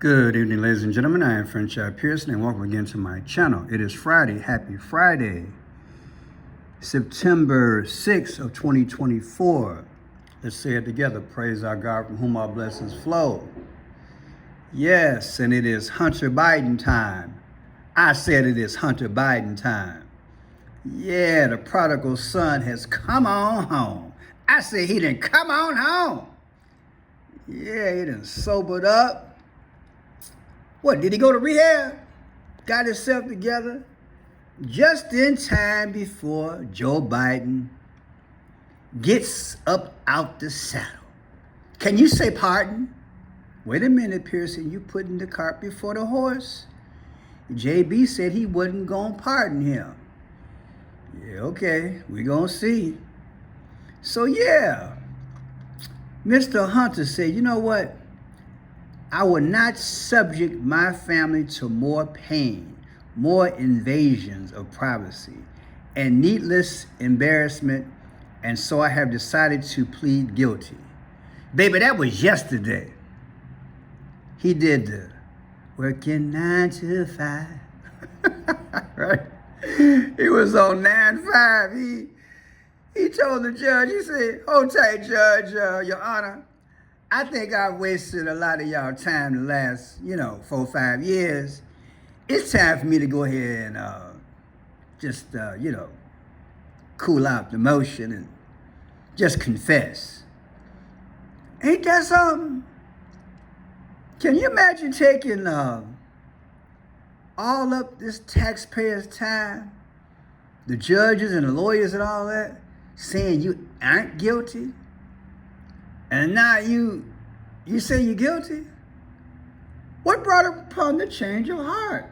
Good evening, ladies and gentlemen. I am Friendship Pearson, and welcome again to my channel. It is Friday. Happy Friday, September 6th of 2024. Let's say it together. Praise our God from whom our blessings flow. Yes, and it is Hunter Biden time. I said it is Hunter Biden time. Yeah, the prodigal son has come on home. I said he done come on home. Yeah, he done sobered up. What, did he go to rehab? Got himself together just in time before Joe Biden gets up out the saddle. Can you say pardon? Wait a minute, Pearson, you putting the cart before the horse. JB said he wasn't going to pardon him. Yeah, okay, we going to see. So yeah, Mr. Hunter said, you know what? I will not subject my family to more pain, more invasions of privacy, and needless embarrassment, and so I have decided to plead guilty. Baby, that was yesterday. He did the working 9 to 5, right? He was on 9-5. He told the judge, he said, hold tight, Judge, Your Honor. I think I've wasted a lot of y'all time the last, 4 or 5 years. It's time for me to go ahead and just, cool out the motion and just confess. Ain't that something? Can you imagine taking all up this taxpayer's time, the judges and the lawyers and all that, saying you aren't guilty? And now you say you're guilty? What brought upon the change of heart?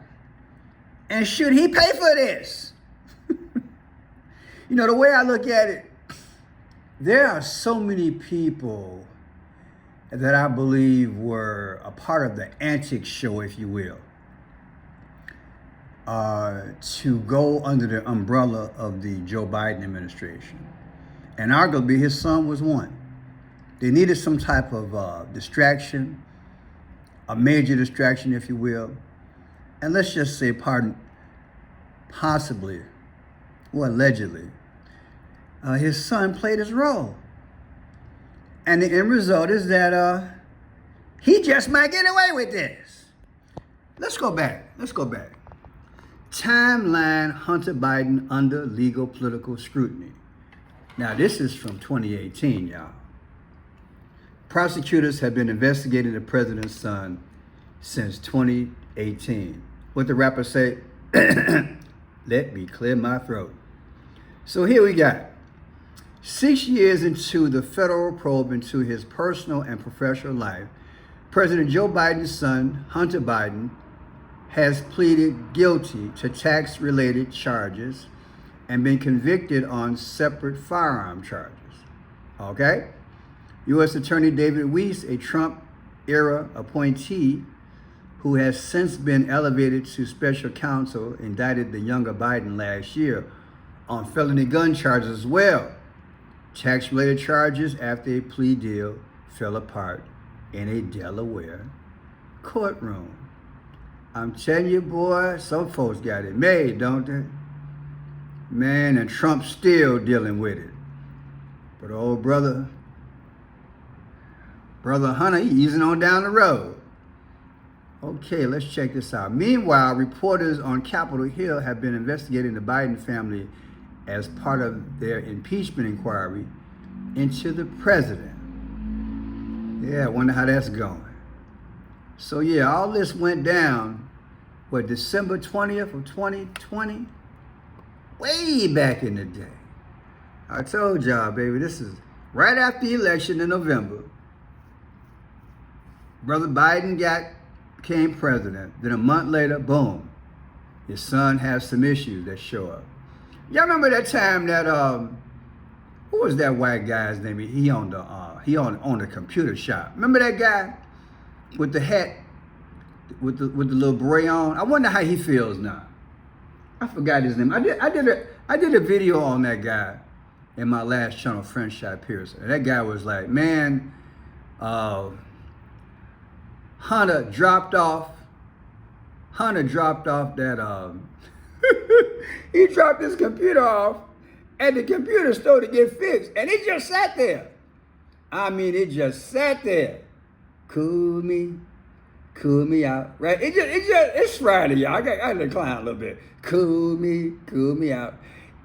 And should he pay for this? The way I look at it, there are so many people that I believe were a part of the antics show, if you will, to go under the umbrella of the Joe Biden administration. And arguably his son was one. They needed some type of distraction, a major distraction, if you will. And let's just say, possibly, or allegedly, his son played his role. And the end result is that he just might get away with this. Let's go back. Timeline Hunter Biden under legal political scrutiny. Now, this is from 2018, y'all. Prosecutors have been investigating the president's son since 2018. What the rapper say? Let me clear my throat. So here we got 6 years into the federal probe into his personal and professional life. President Joe Biden's son, Hunter Biden, has pleaded guilty to tax-related charges and been convicted on separate firearm charges. Okay? U.S. Attorney David Weiss, a Trump-era appointee who has since been elevated to special counsel, indicted the younger Biden last year on felony gun charges as well. Tax-related charges after a plea deal fell apart in a Delaware courtroom. I'm telling you, boy, some folks got it made, don't they? Man, and Trump's still dealing with it. But old brother Hunter, he's easing on down the road. Okay, let's check this out. Meanwhile, reporters on Capitol Hill have been investigating the Biden family as part of their impeachment inquiry into the president. Yeah, I wonder how that's going. So yeah, all this went down, December 20th of 2020? Way back in the day. I told y'all, baby, this is right after the election in November. Brother Biden became president. Then a month later, boom, his son has some issues that show up. Y'all remember that time that what was that white guy's name? He owned the computer shop. Remember that guy with the hat, with the little beret on? I wonder how he feels now. I forgot his name. I did a video on that guy in my last channel, Friendship Pearson. And that guy was like, man, Hunter dropped off that, he dropped his computer off at the computer store to get fixed. And it just sat there. I mean, it just sat there. Cool me out, right? It's Friday, y'all. I got to decline a little bit. Cool me out.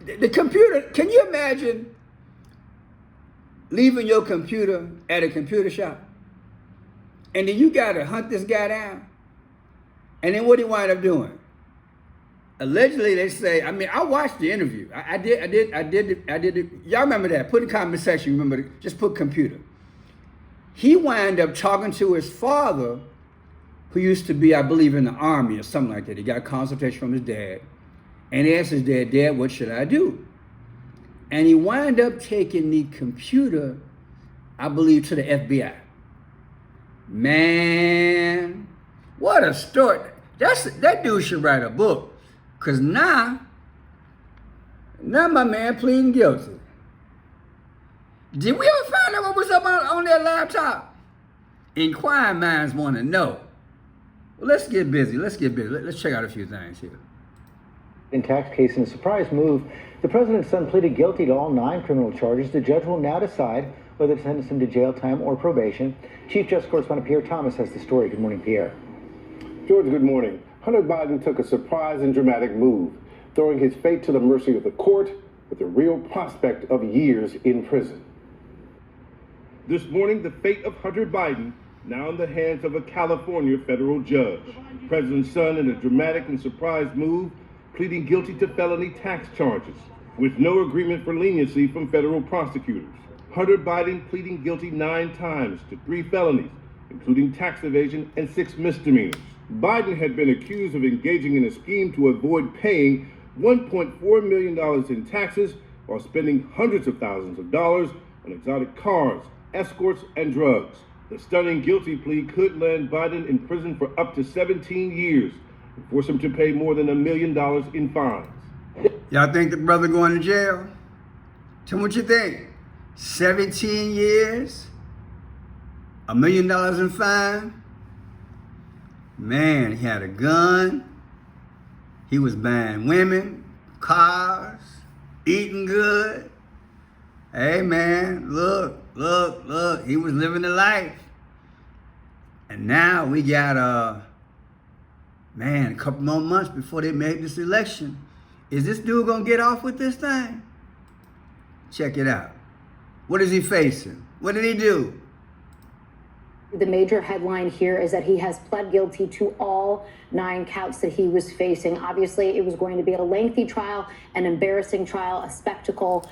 The computer, can you imagine leaving your computer at a computer shop? And then you got to hunt this guy down. And then what did he wind up doing? Allegedly, they say, I mean, I watched the interview. I did. Y'all remember that? Put in the comment section, remember, just put computer. He wound up talking to his father, who used to be, I believe, in the army or something like that. He got consultation from his dad. And he asked his dad, Dad, what should I do? And he wound up taking the computer, I believe, to the FBI. Man, what a story. That dude should write a book. Because now my man pleading guilty. Did we ever find out what was up on that laptop? Inquiring minds want to know. Well, let's get busy. Let's check out a few things here. In tax case in a surprise move, the president's son pleaded guilty to all 9 criminal charges. The judge will now decide whether to sentence him to jail time or probation. Chief Justice Correspondent Pierre Thomas has the story. Good morning, Pierre. George, good morning. Hunter Biden took a surprise and dramatic move, throwing his fate to the mercy of the court with the real prospect of years in prison. This morning, the fate of Hunter Biden now in the hands of a California federal judge. The president's son, in a dramatic and surprise move, pleading guilty to felony tax charges, with no agreement for leniency from federal prosecutors. Hunter Biden pleading guilty 9 times to 3 felonies, including tax evasion and 6 misdemeanors. Biden had been accused of engaging in a scheme to avoid paying $1.4 million in taxes while spending hundreds of thousands of dollars on exotic cars, escorts, and drugs. The stunning guilty plea could land Biden in prison for up to 17 years and force him to pay more than $1 million in fines. Y'all think the brother going to jail? Tell me what you think. 17 years? $1 million in fine? Man, he had a gun. He was buying women, cars, eating good. Hey man, look. He was living the life. And now we got a couple more months before they make this election. Is this dude gonna get off with this thing? Check it out. What is he facing? What did he do? The major headline here is that he has pled guilty to all 9 counts that he was facing. Obviously, it was going to be a lengthy trial, an embarrassing trial, a spectacle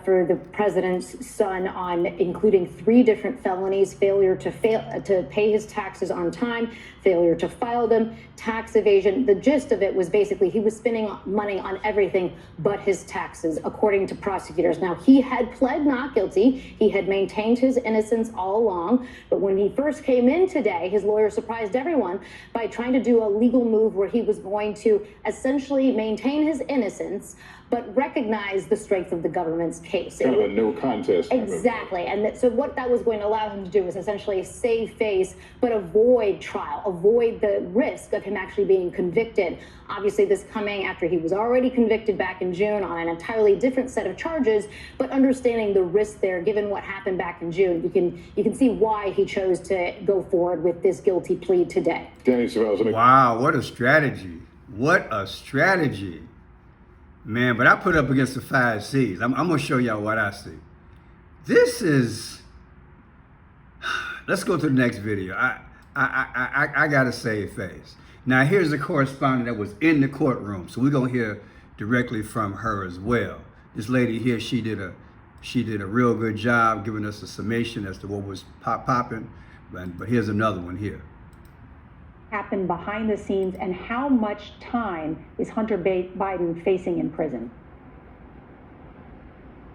for the president's son, on including 3 different felonies: failure to pay his taxes on time, failure to file them, tax evasion. The gist of it was basically he was spending money on everything but his taxes, according to prosecutors. Now, he had pled not guilty. He had maintained his innocence all along. But when he first came in today, his lawyer surprised everyone by trying to do a legal move where he was going to essentially maintain his innocence, but recognize the strength of the government's case. Kind of a no contest. Exactly. And so what that was going to allow him to do is essentially save face, but avoid trial, avoid the risk of him actually being convicted. Obviously, this coming after he was already convicted back in June on an entirely different set of charges, but understanding the risk there, given what happened back in June, you can see why he chose to go forward with this guilty plea today. Wow, what a strategy. What a strategy. Man, but I put up against the 5 C's. I'm going to show y'all what I see. This is... Let's go to the next video. I got to save face. Now, here's the correspondent that was in the courtroom. So we're going to hear directly from her as well. This lady here, she did a real good job giving us a summation as to what was popping. But here's another one here. Happened behind the scenes, and how much time is Hunter Biden facing in prison?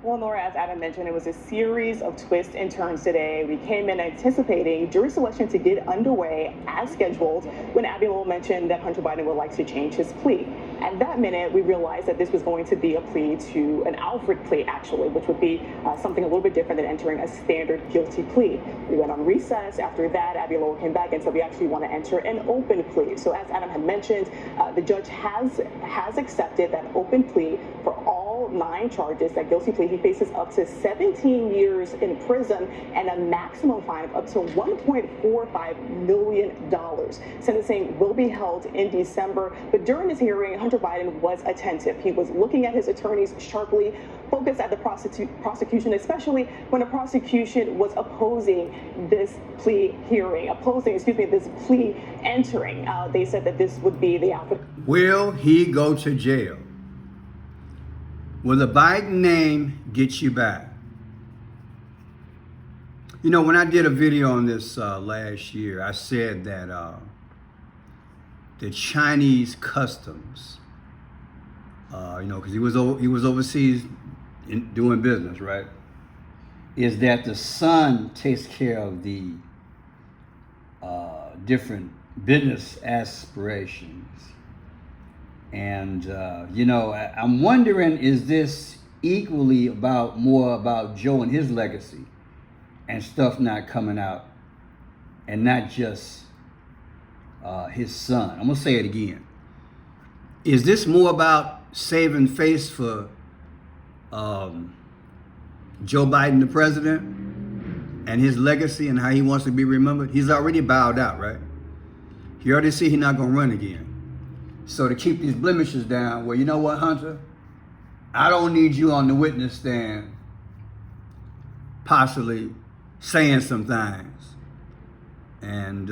Well, Laura, as Adam mentioned, it was a series of twists and turns today. We came in anticipating jury selection to get underway as scheduled when Abby Lowell mentioned that Hunter Biden would like to change his plea. At that minute, we realized that this was going to be a plea to an Alfred plea, actually, which would be something a little bit different than entering a standard guilty plea. We went on recess. After that, Abby Lowell came back and said we actually want to enter an open plea. So as Adam had mentioned, the judge has accepted that open plea for all 9 charges. That guilty plea, he faces up to 17 years in prison and a maximum fine of up to $1.45 million. Sentencing will be held in December, but during this hearing, Hunter Biden was attentive. He was looking at his attorneys sharply, focused at the prosecution, especially when the prosecution was opposing this plea this plea entering. They said that this would be the outcome. Will he go to jail? Will the Biden name get you back? You know, when I did a video on this last year, I said that the Chinese customs, because he was overseas doing business, right? Is that the son takes care of the different business aspirations. And, I'm wondering, is this equally more about Joe and his legacy and stuff not coming out and not just his son? I'm going to say it again. Is this more about saving face for Joe Biden, the president, and his legacy and how he wants to be remembered? He's already bowed out, right? He already said he's not going to run again. So to keep these blemishes down, well, you know what, Hunter? I don't need you on the witness stand possibly saying some things. And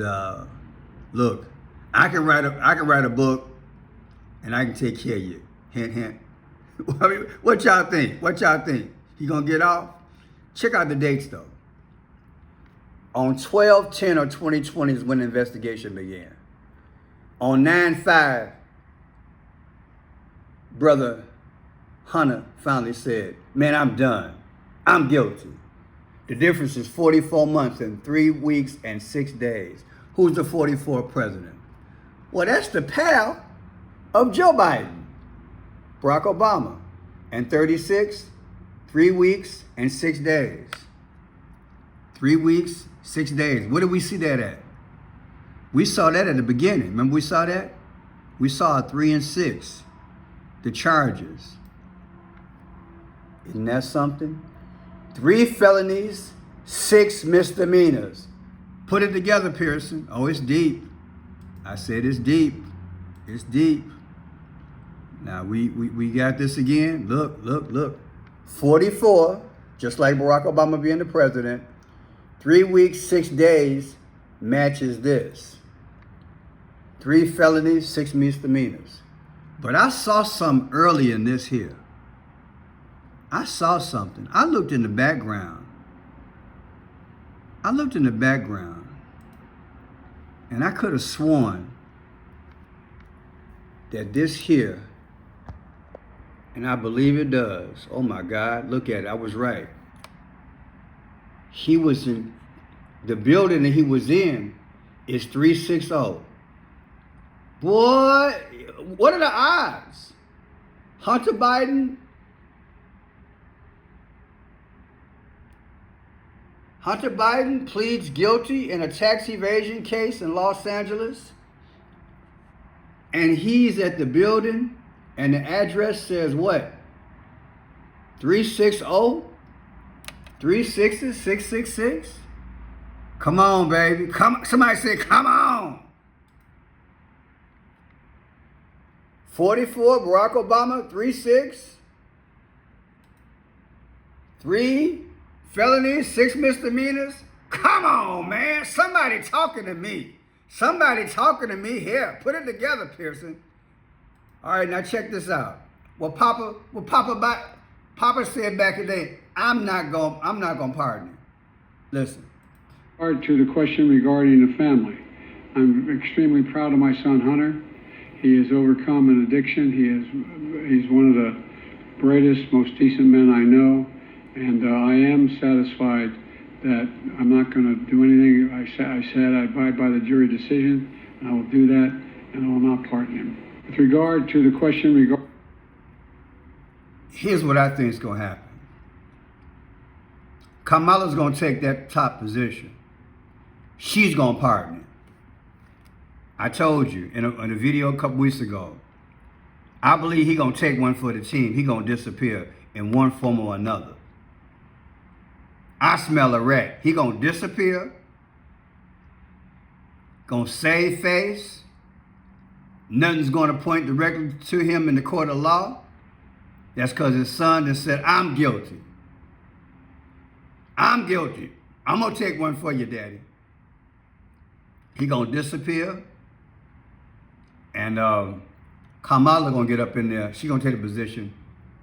look, I can write a book and I can take care of you. Hint, hint. I mean, what y'all think? He gonna get off? Check out the dates though. On 12/10 of 2020 is when the investigation began. On 9/5, Brother Hunter finally said, man, I'm done. I'm guilty. The difference is 44 months and 3 weeks and 6 days. Who's the 44th president? Well, that's the pal of Joe Biden, Barack Obama. And 36, 3 weeks and 6 days. 3 weeks, 6 days. Where did we see that at? We saw that at the beginning. Remember we saw that? We saw 3 and 6, the charges. Isn't that something? 3 felonies, 6 misdemeanors. Put it together, Pearson. Oh, it's deep. I said it's deep. It's deep. Now we got this again. Look. 44, just like Barack Obama being the president. 3 weeks, 6 days matches this. 3 felonies, 6 misdemeanors. But I saw some early in this here. I saw something. I looked in the background. And I could have sworn that this here, and I believe it does. Oh my God, look at it. I was right. He was in, the building that he was in is 360. Boy, what are the odds? Hunter Biden pleads guilty in a tax evasion case in Los Angeles, and he's at the building, and the address says what? 360? 360? 666? Come on, baby. Come. Somebody say, come on. 44, Barack Obama, 36. 3 felonies, 6 misdemeanors. Come on, man. Somebody talking to me. Here. Put it together, Pearson. All right, now check this out. Papa said back in the day, I'm not gonna pardon him. Listen. To the question regarding the family, I'm extremely proud of my son Hunter. He has overcome an addiction. He's one of the brightest, most decent men I know, and I am satisfied that I'm not going to do anything. I said I abide by the jury decision, and I will do that, and I will not pardon him. With regard to the question regarding... Here's what I think is going to happen. Kamala's going to take that top position. She's going to pardon it. I told you in a video a couple weeks ago, I believe he's going to take one for the team. He's going to disappear in one form or another. I smell a rat. He's going to disappear, going to save face. Nothing's going to point directly to him in the court of law. That's because his son just said, I'm guilty. I'm guilty. I'm going to take one for you, Daddy. He going to disappear. And Kamala going to get up in there. She going to take a position.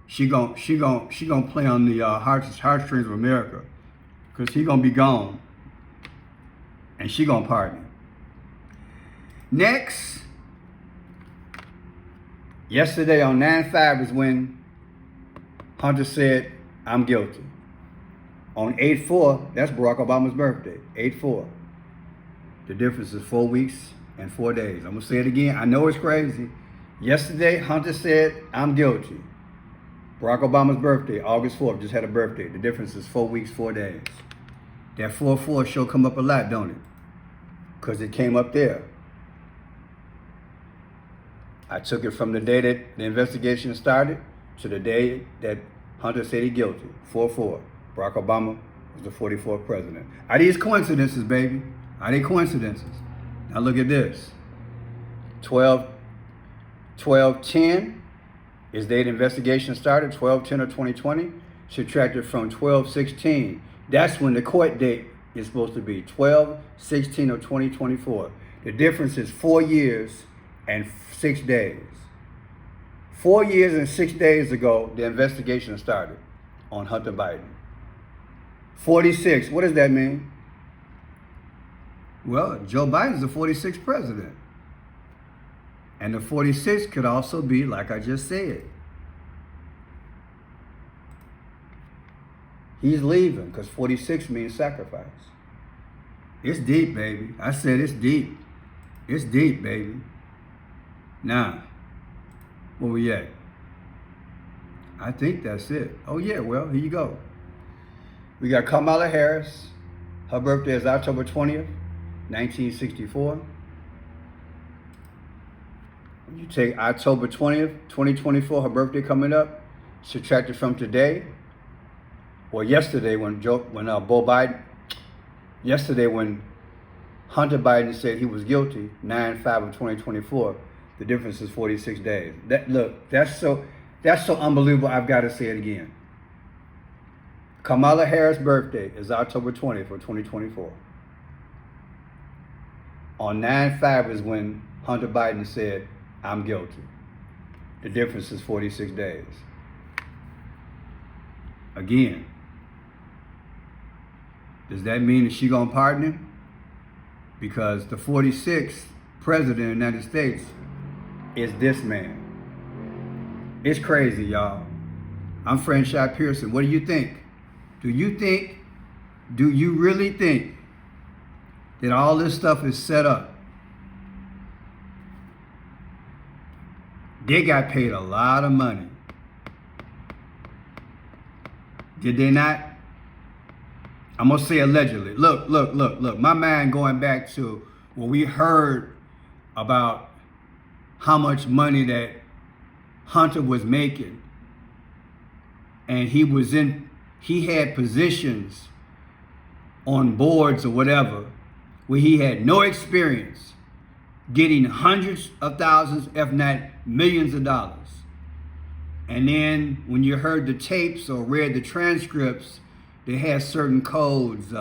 She going to play on the heartstrings of America. Because he going to be gone. And she going to pardon him. Next. Yesterday on 9/5 is when Hunter said, I'm guilty. On 8/4, that's Barack Obama's birthday, 8/4. The difference is 4 weeks and 4 days. I'm going to say it again. I know it's crazy. Yesterday, Hunter said, I'm guilty. Barack Obama's birthday, August 4th, just had a birthday. The difference is 4 weeks, 4 days. That 4/4 sure come up a lot, don't it? Because it came up there. I took it from the day that the investigation started to the day that Hunter said he's guilty, 4/4. Barack Obama was the 44th president. Are these coincidences, baby? Are they coincidences? Now look at this. 12/10 is the date the investigation started, 12/10 of 2020, subtracted from 12/16. That's when the court date is supposed to be, 12/16 of 2024. The difference is 4 years and 6 days. 4 years and 6 days ago, the investigation started on Hunter Biden. 46, what does that mean? Well, Joe Biden's the 46th president. And the 46 could also be, like I just said, he's leaving because 46 means sacrifice. It's deep, baby. I said it's deep. It's deep, baby. Now, where we at? I think that's it. Oh yeah, well, here you go. We got Kamala Harris. Her birthday is October 20th, 1964. When you take October 20th, 2024, her birthday coming up, subtracted from today, or yesterday when Hunter Biden said he was guilty, 9/5 of 2024, the difference is 46 days. That's so unbelievable, I've got to say it again. Kamala Harris' birthday is October 20th of 2024. On 9/5 is when Hunter Biden said, I'm guilty. The difference is 46 days. Again, does that mean that she gonna pardon him? Because the 46th president of the United States is this man. It's crazy, y'all. I'm Franchise Pearson. What do you think? Do you really think that all this stuff is set up? They got paid a lot of money. Did they not? I'm going to say allegedly. Look. My mind going back to when we heard about how much money that Hunter was making. And he had positions on boards or whatever where he had no experience, getting hundreds of thousands, if not millions of dollars. And then when you heard the tapes or read the transcripts, they had certain codes,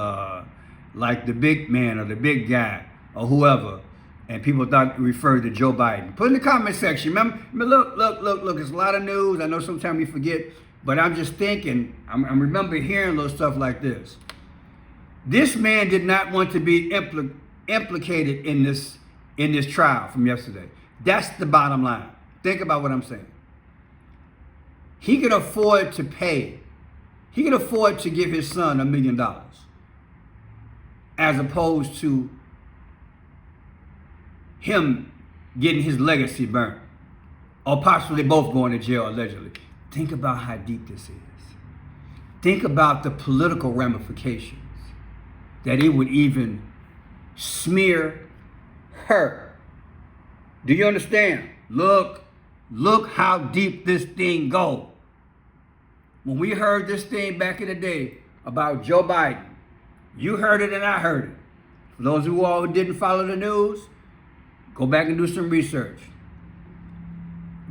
like the big man or the big guy or whoever, and people thought it referred to Joe Biden. Put in the comment section. Remember, look, it's a lot of news. I know sometimes we forget, but I'm just thinking, I remember hearing little stuff like this. This man did not want to be implicated in this trial from yesterday. That's the bottom line. Think about what I'm saying. He could afford to pay. He could afford to give his son $1 million as opposed to him getting his legacy burnt. or possibly both going to jail allegedly. Think about how deep this is. Think about the political ramifications, that it would even smear her. Do you understand? Look how deep this thing goes. When we heard this thing back in the day about Joe Biden, you heard it and I heard it. For those of you all who didn't follow the news, go back and do some research.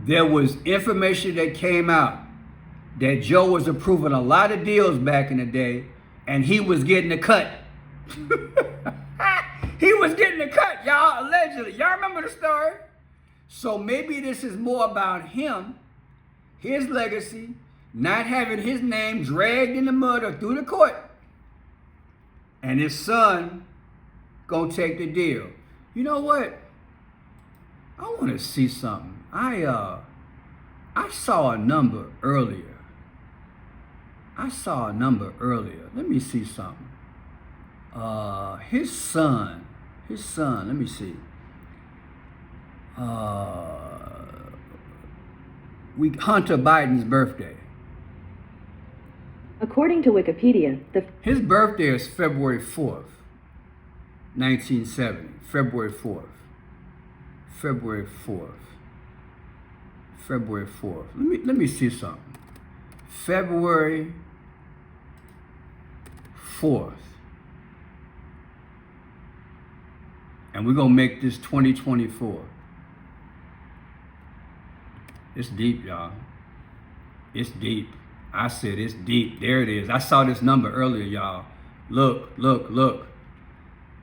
There was information that came out that Joe was approving a lot of deals back in the day, and he was getting a cut. He was getting a cut, y'all, allegedly. Y'all remember the story? So maybe this is more about him, his legacy, not having his name dragged in the mud or through the court, and his son gonna take the deal. You know what? I want to see something. I saw a number earlier. Let me see something. His son, let me see. Hunter Biden's birthday. According to Wikipedia, his birthday is February 4th, 1970. February 4th. Let me see something. February 4th. And we're going to make this 2024. It's deep, y'all. It's deep. I said it's deep. There it is. I saw this number earlier, y'all. Look.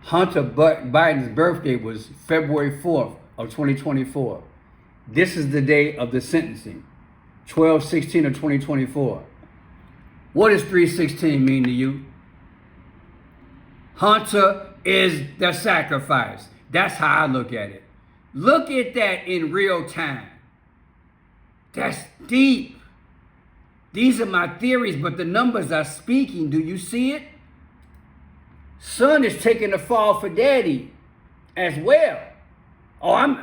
Hunter Biden's birthday was February 4th of 2024. This is the day of the sentencing, 12/16 of 2024. What does 3/16 mean to you? Hunter is the sacrifice. That's how I look at it. Look at that in real time. That's deep. These are my theories, but the numbers are speaking. Do you see it? Son is taking the fall for daddy as well. Oh, I'm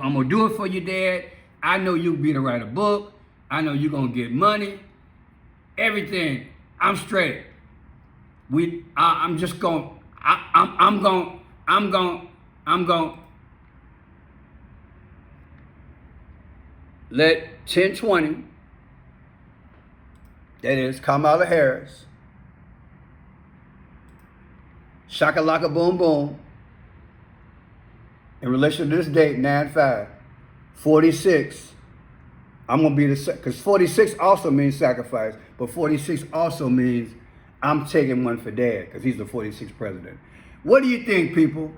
gonna do it for you, Dad. I know you'll be to write a book. I know you're gonna get money. Everything. I'm straight. I'm going let 1020, that is Kamala Harris, shakalaka boom boom, in relation to this date, 9/5, 46, I'm going to be because 46 also means sacrifice, but 46 also means I'm taking one for Dad because he's the 46th president. What do you think, people?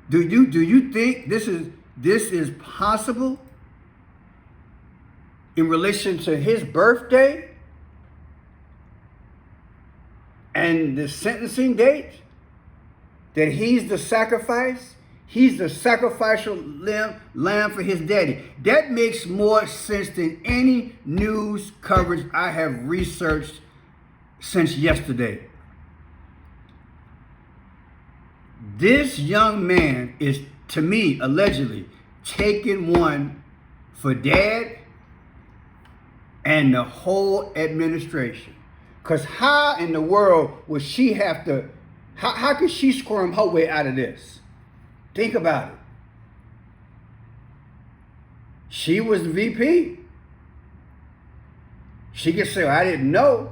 Do you think this is possible in relation to his birthday and the sentencing date? That he's the sacrifice? He's the sacrificial lamb for his daddy. That makes more sense than any news coverage I have researched since yesterday. This young man is, to me, allegedly taking one for Dad and the whole administration. Because how in the world would she have to, how could she squirm her way out of this? Think about it. She was the VP. She could say, I didn't know.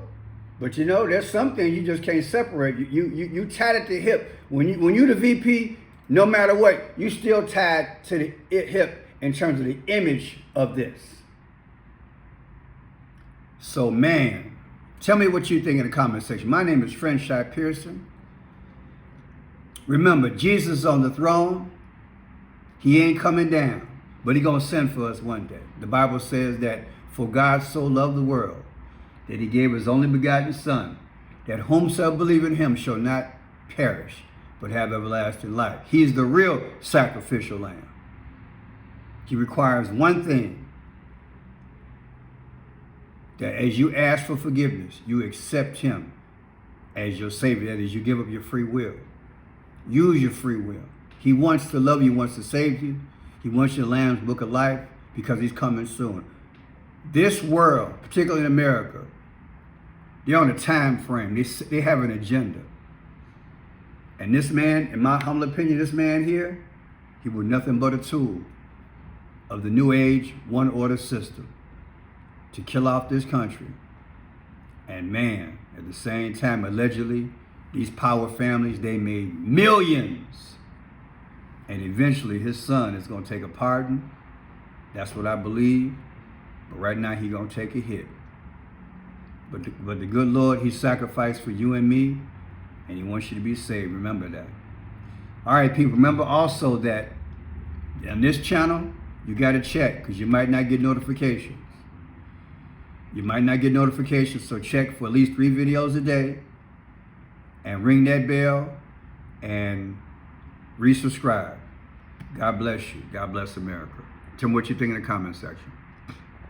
But you know, there's something you just can't separate. You tied at the hip. When you the VP, no matter what, you still tied to the hip in terms of the image of this. So man, tell me what you think in the comment section. My name is Friendship Pearson. Remember, Jesus is on the throne. He ain't coming down, but he's going to send for us one day. The Bible says that for God so loved the world that he gave his only begotten Son, that whomsoever believe in him shall not perish, but have everlasting life. He is the real sacrificial lamb. He requires one thing, that as you ask for forgiveness, you accept him as your Savior. That is, you give up your free will. Use your free will. He wants to love you, wants to save you. He wants your Lamb's Book of Life because he's coming soon. This world, particularly in America, they're on a time frame. They have an agenda. And this man, in my humble opinion, this man here, he was nothing but a tool of the New Age one order system to kill off this country. And man, at the same time, allegedly, these power families, they made millions. And eventually his son is going to take a pardon. That's what I believe. But right now he's going to take a hit. But the good Lord, he sacrificed for you and me, and he wants you to be saved. Remember that. All right, people, remember also that on this channel, you got to check because you might not get notifications. You might not get notifications, so check for at least 3 videos a day and ring that bell and resubscribe. God bless you. God bless America. Tell me what you think in the comment section.